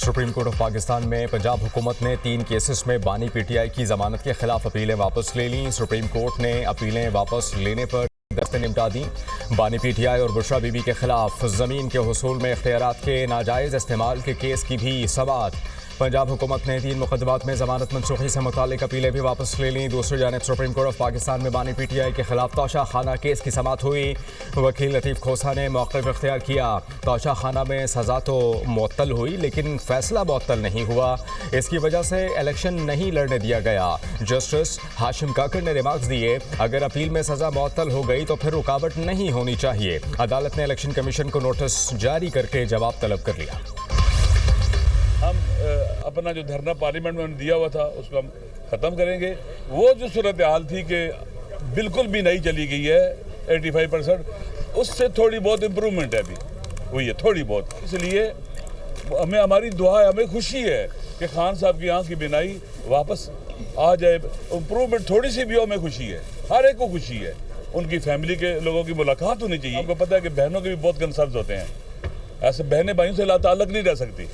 Supreme court of Pakistan में पंजाब हुकूमत ने 3 केसेस में बानी पीटीआई की जमानत के खिलाफ अपीलें वापस ले लीं। सुप्रीम कोर्ट ने अपीलें वापस लेने पर दस्तें निपटा दी। बानी पीटीआई और बुशरा बीबी के खिलाफ ज़मीन के हुसूल में इख्तियारात के नाजायज़ इस्तेमाल के केस की भी समाअत। पंजाब हुकूमत ने 3 मुकदमात में जमानत मनसूखी से मुतालिक अपीलें भी वापस ले लीं। दूसरी जानिब सुप्रीम कोर्ट ऑफ पाकिस्तान में बानी पीटीआई के खिलाफ तोशा खाना केस की समाअत हुई। वकील लतीफ़ खोसा ने मौक़िफ़ इख्तियार किया। तोशा खाना में सज़ा तो मुअत्तल हुई लेकिन फैसला मुअत्तल नहीं हुआ। इसकी वजह से इलेक्शन नहीं लड़ने दिया गया। जस्टिस हाशिम काकर ने रिमार्क्स दिए, अगर अपील में सज़ा मुअत्तल हो गई तो फिर रुकावट नहीं होनी चाहिए। अदालत ने इलेक्शन कमीशन को नोटिस जारी करके जवाब तलब कर लिया। हम अपना जो धरना पार्लियामेंट में दिया हुआ था उसको हम ख़त्म करेंगे। वो जो सूरत हाल थी कि बिल्कुल भी नहीं चली गई है 85%, उससे थोड़ी बहुत इम्प्रूवमेंट है अभी हुई है, थोड़ी बहुत। इसलिए हमें हमारी दुआ है, हमें खुशी है कि खान साहब की आँख की बिनाई वापस आ जाए। इम्प्रूवमेंट थोड़ी सी भी हो, हमें खुशी है, हर एक को खुशी है। उनकी फैमिली के लोगों की मुलाकात होनी चाहिए। आपको पता है कि बहनों के भी बहुत कंसर्न्स होते हैं। ऐसे बहनें भाइयों से लाताल्लुक़ नहीं रह सकती।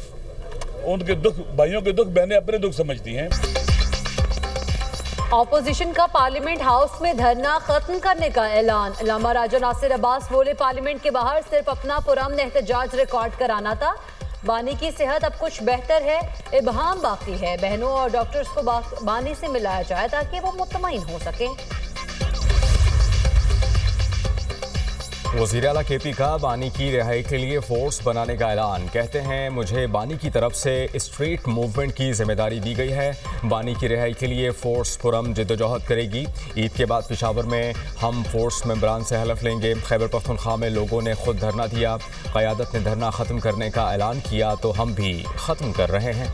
उनके दुख, भाइयों के दुख बहनें अपने दुख समझती हैं। ऑपोजिशन का पार्लियामेंट हाउस में धरना खत्म करने का ऐलान। अल्लामा राजा नासिर अब्बास बोले, पार्लियामेंट के बाहर सिर्फ अपना पुरअमन एहतजाज रिकॉर्ड कराना था। बानी की सेहत अब कुछ बेहतर है, इबहाम बाकी है। बहनों और डॉक्टर्स को बानी से मिलाया जाए ताकि वो मुतमईन हो सके। वज़ीर आला KP का बानी की रिहाई के लिए फोर्स बनाने का ऐलान। कहते हैं, मुझे बानी की तरफ से स्ट्रीट मूवमेंट की जिम्मेदारी दी गई है। बानी की रिहाई के लिए फोर्स पुरम जद्दोजहद करेगी। ईद के बाद पेशावर में हम फोर्स मेंबरान से हलफ लेंगे। खैबर पख्तूनख्वा में लोगों ने खुद धरना दिया। क़यादत ने धरना ख़त्म करने का ऐलान किया तो हम भी ख़त्म कर रहे हैं।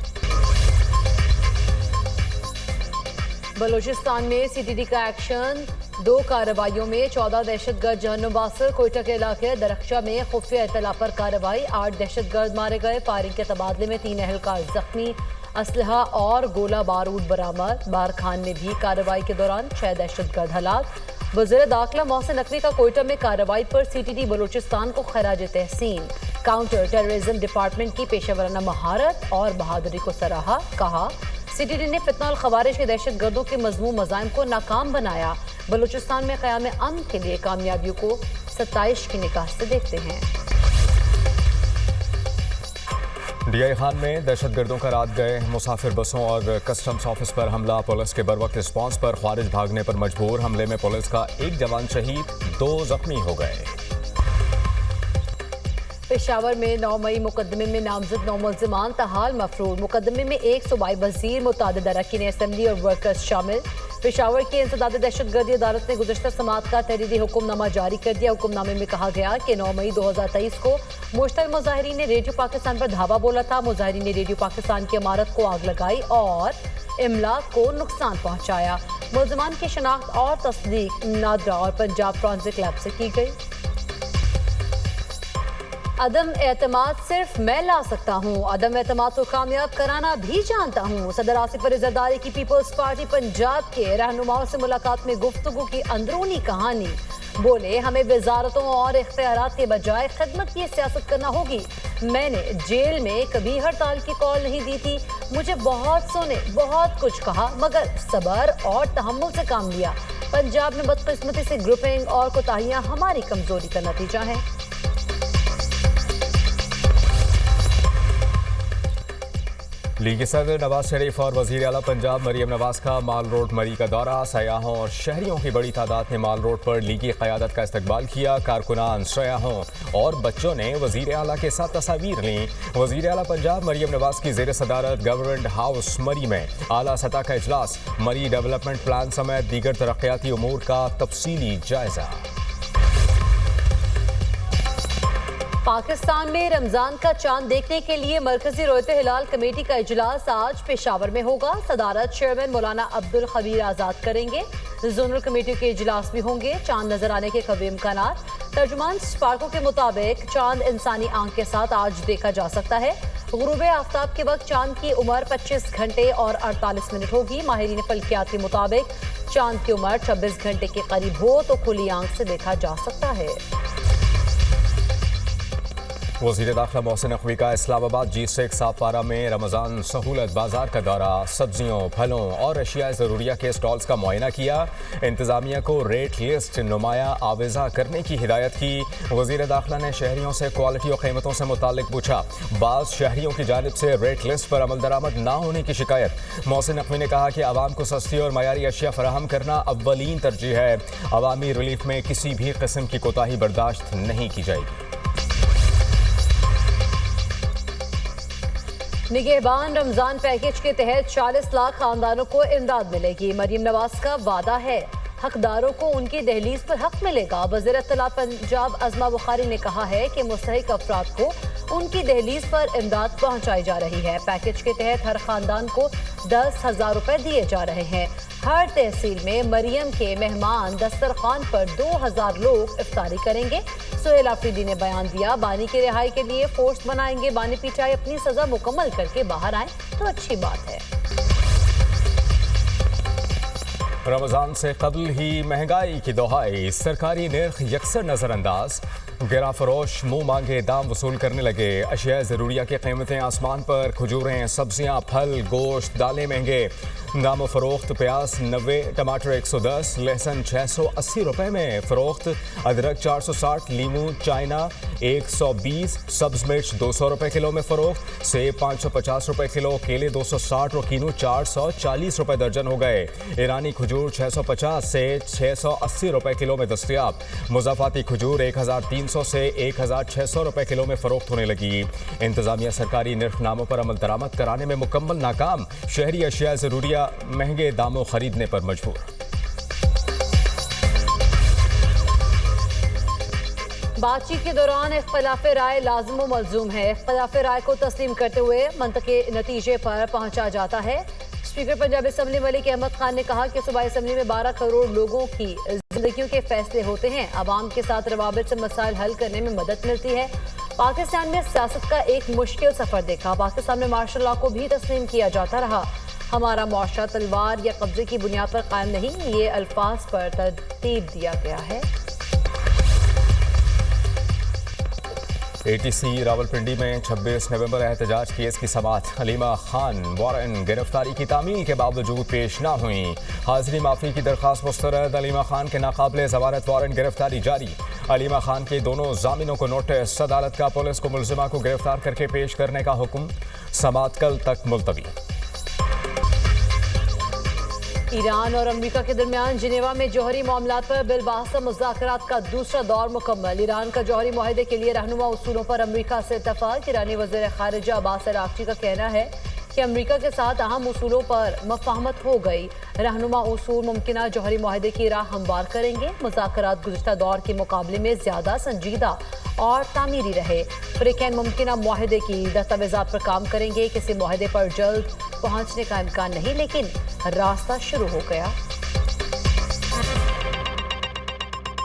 बलूचिस्तान में CTD का एक्शन। 2 कार्रवाइयों में 14 दहशतगर्द जान बासर। कोयटा के इलाके दरख्शा में खुफिया इत्तला पर कार्रवाई। 8 दहशतगर्द मारे गए। फायरिंग के तबादले में 3 अहलकार जख्मी। असलहा और गोला बारूद बरामद। बारखान में भी कार्रवाई के दौरान 6 दहशतगर्द हलाक। वज़ीर दाखिला मोहसिन नकवी का कोयटा में कार्रवाई पर CTD बलूचिस्तान को खराज तहसीन। काउंटर टेररिज्म डिपार्टमेंट की पेशेवराना महारत और बहादुरी को सराहा। कहा, CTD ने फितनाल खवारिज के दहशतगर्दों के मज़मूम मज़ाइम को नाकाम बनाया। बलूचिस्तान में क़याम अमन के लिए कामयाबियों को 27 की निगाह से देखते हैं। DI खान में दहशतगर्दों का रात गए मुसाफिर बसों और कस्टम्स ऑफिस पर हमला। पुलिस के बरवक्त रिस्पॉन्स पर ख्वारिज भागने पर मजबूर। हमले में पुलिस का 1 जवान शहीद, 2 जख्मी हो गए। पेशावर में 9 मई मुकदमे में नामजद 9 मुल्ज़िमान तहाल मफरूर। मुकदमे में 1 सूबाई वज़ीर, मुतअद्दिद अरकान असेंबली और वर्कर्स शामिल। पेशावर की इंसदाद दहशतगर्दी अदालत ने गुज़श्ता समात का तहरीरी हुक्मनामा जारी कर दिया। हुक्मनामे में कहा गया कि 9 मई 2023 को मुश्तल मुजाहिरीन ने रेडियो पाकिस्तान पर धावा बोला था। मुजाहिरीन ने रेडियो पाकिस्तान की इमारत को आग लगाई और इमलाक को नुकसान पहुँचाया। मुल्ज़िमान की शनाख्त और तस्दीक नादरा और पंजाब फॉरेंसिक लैब से की गई। अदम एतमाद सिर्फ मैं ला सकता हूँ, अदम एतमाद को कामयाब कराना भी जानता हूँ। सदर आसिफ अली ज़रदारी की पीपल्स पार्टी पंजाब के रहनुमाओं से मुलाकात में गुफ्तगू की अंदरूनी कहानी। बोले, हमें वजारतों और इख्तियारात के बजाय खिदमत की सियासत करना होगी। मैंने जेल में कभी हड़ताल की कॉल नहीं दी थी। मुझे बहुत सुने, बहुत कुछ कहा, मगर सब्र और तहम्मुल से काम लिया। पंजाब में बदकिस्मती से ग्रुपिंग और कोताहियाँ हमारी कमजोरी का नतीजा है। लीगी सदर नवाज शरीफ और वज़ीर आला पंजाब मरीम नवाज का माल रोड मरी का दौरा। सयाहों और शहरियों की बड़ी तादाद ने माल रोड पर लीगी क़यादत का इस्तकबाल किया। कारकुनान, सयाहों और बच्चों ने वज़ीर आला के साथ तस्वीर लीं। वज़ीर आला पंजाब मरीम नवाज की ज़ेर सदारत गवर्नमेंट हाउस मरी में आला सतह का इजलास। मरी डेवलपमेंट प्लान समेत दीगर तरक्याती उमूर का तफसीली जायजा। पाकिस्तान में रमजान का चांद देखने के लिए मरकजी रोयते हिलाल कमेटी का इजलास आज पेशावर में होगा। सदारत चेयरमैन मौलाना अब्दुल खबीर आज़ाद करेंगे। जोनल कमेटी के इजलास भी होंगे। चांद नजर आने के कवी इम्कानात। तर्जुमान स्पार्को के मुताबिक चांद इंसानी आंख के साथ आज देखा जा सकता है। गुरूब आफ्ताब के वक्त चांद की उम्र 25 घंटे और 48 मिनट होगी। माहिरीन फल्कियात के मुताबिक चांद की उम्र 26 घंटे के करीब हो तो खुली आंख से देखा जा सकता है। वज़ीर दाखिला मोहसिन नकवी का इस्लामाबाद G6 साफपारा में रमज़ान सहूलत बाजार का दौरा, सब्जियों, फलों और अशिया ज़रूरिया के स्टॉल्स का मुआयना किया। इंतज़ामिया को रेट लिस्ट नुमाया आवेज़ा करने की हिदायत की। वज़ीर दाखिला ने शहरियों से क्वालिटी और कीमतों से मुताल्लिक पूछा। बाज़ शहरियों की जानिब से रेट लिस्ट पर अमल दरामद ना होने की शिकायत। मोहसिन नकवी ने कहा कि आवाम को सस्ती और मयारी अशिया फराहम करना अव्वलीन तरजीह है। अवामी रिलीफ में किसी भी किस्म की कोताही बर्दाश्त नहीं की जाएगी। निगहबान रमजान पैकेज के तहत 40 लाख खानदानों को इमदाद मिलेगी। मरीम नवाज का वादा है, हकदारों को उनकी दहलीज पर हक मिलेगा। वज़ीर इत्तलात पंजाब अज़मा बुखारी ने कहा है कि मुस्तहिक अफराद को उनकी दहलीज पर इमदाद पहुंचाई जा रही है। पैकेज के तहत हर खानदान को 10,000 रुपए दिए जा रहे हैं। हर तहसील में मरियम के मेहमान दस्तरखान पर 2,000 लोग इफ्तारी करेंगे। सुहेल आफरीदी ने बयान दिया, बानी की रिहाई के लिए फोर्स बनाएंगे। बानी पीटाई अपनी सजा मुकम्मल करके बाहर आए तो अच्छी बात है। रमज़ान से कबल ही महंगाई की दोहाई, सरकारी निर्ख यकसर नज़रअंदाज। गिरा फरोश मुँह मांगे दाम वसूल करने लगे। अशिया ज़रूरिया की कीमतें आसमान पर। खजूरें, सब्जियां, फल, गोश्त, दालें महंगे। दाम फरोख्त प्याज 90, टमाटर 110, लहसुन 680 रुपए में फ़रोख्त। अदरक 460, लीमू चाइना 120, सब्ज़ मिर्च 200 रुपए किलो में फ़रोख्त। सेब 550 रुपए किलो, केले 260 और कीनू 440 रुपए दर्जन हो गए। ईरानी खजूर 650 से 680 रुपए किलो में दस्तयाब। मुज़ाफ़ाती खजूर 1300 से 1600 रुपए किलो में फ़रोख्त होने लगी। इंतज़ामिया सरकारी निर्खनामों पर अमल दरामद कराने में मुकम्मल नाकाम। शहरी अशिया ज़रूरिया महंगे दामों खरीदने पर मजबूर। बातचीत के दौरान इख्तिलाफ राय लाज़िम व मलज़ूम है। इख्तिलाफ राय को तस्लीम करते हुए मंतक़े नतीजे पर पहुंचा जाता है। स्पीकर पंजाब असम्बली मलिक अहमद खान ने कहा कि सूबाई असम्बली में 12 करोड़ लोगों की जिंदगियों के फैसले होते हैं। आवाम के साथ रवाबित से मसाइल हल करने में मदद मिलती है। पाकिस्तान में सियासत का एक मुश्किल सफ़र देखा। पाकिस्तान में मार्शल लॉ को भी तस्लीम किया जाता रहा। हमारा मुआशरा तलवार या कब्जे की बुनियाद पर कायम नहीं, ये अल्फाज पर तरतीब दिया गया है। ATC रावलपिंडी में 26 नवंबर एहतजाज केस की समाअत। हलीमा खान वारन गिरफ्तारी की तामील के बावजूद पेश न हुई। हाजिरी माफी की दरख्वास्त मुस्तरद। हलीमा खान के नाकाबिले ज़मानत वारंट गिरफ्तारी जारी। हलीमा खान के दोनों जामिनों को नोटिस। अदालत का पुलिस को मुलजिमा को गिरफ्तार करके पेश करने का हुक्म। समाअत कल तक मुलतवी। ईरान और अमेरिका के दरमियान जिनेवा में जौहरी मामलात पर बिलबासा मुज़ाकरात का दूसरा दौर मुकम्मल। ईरान का जौहरी मुआहदे के लिए रहनुमा उसूलों पर अमेरिका से इत्तफाक। ईरानी वज़ीर ख़ारिजा अब्बास अराग़ची का कहना है कि अमेरिका के साथ अहम उसूलों पर मफ़ाहमत हो गई। रहनुमा उसूल मुमकिना जौहरी मुआहदे की राह हमवार करेंगे। मुज़ाकरात गुज़िश्ता दौर के मुकाबले में ज़्यादा संजीदा और तामीरी रहे। फ़रीक़ैन मुमकिना मुआहदे की दस्तावेज़ात पर काम करेंगे। किसी मुआहदे पर जल्द पहुँचने का इम्कान नहीं, लेकिन रास्ता शुरू हो गया।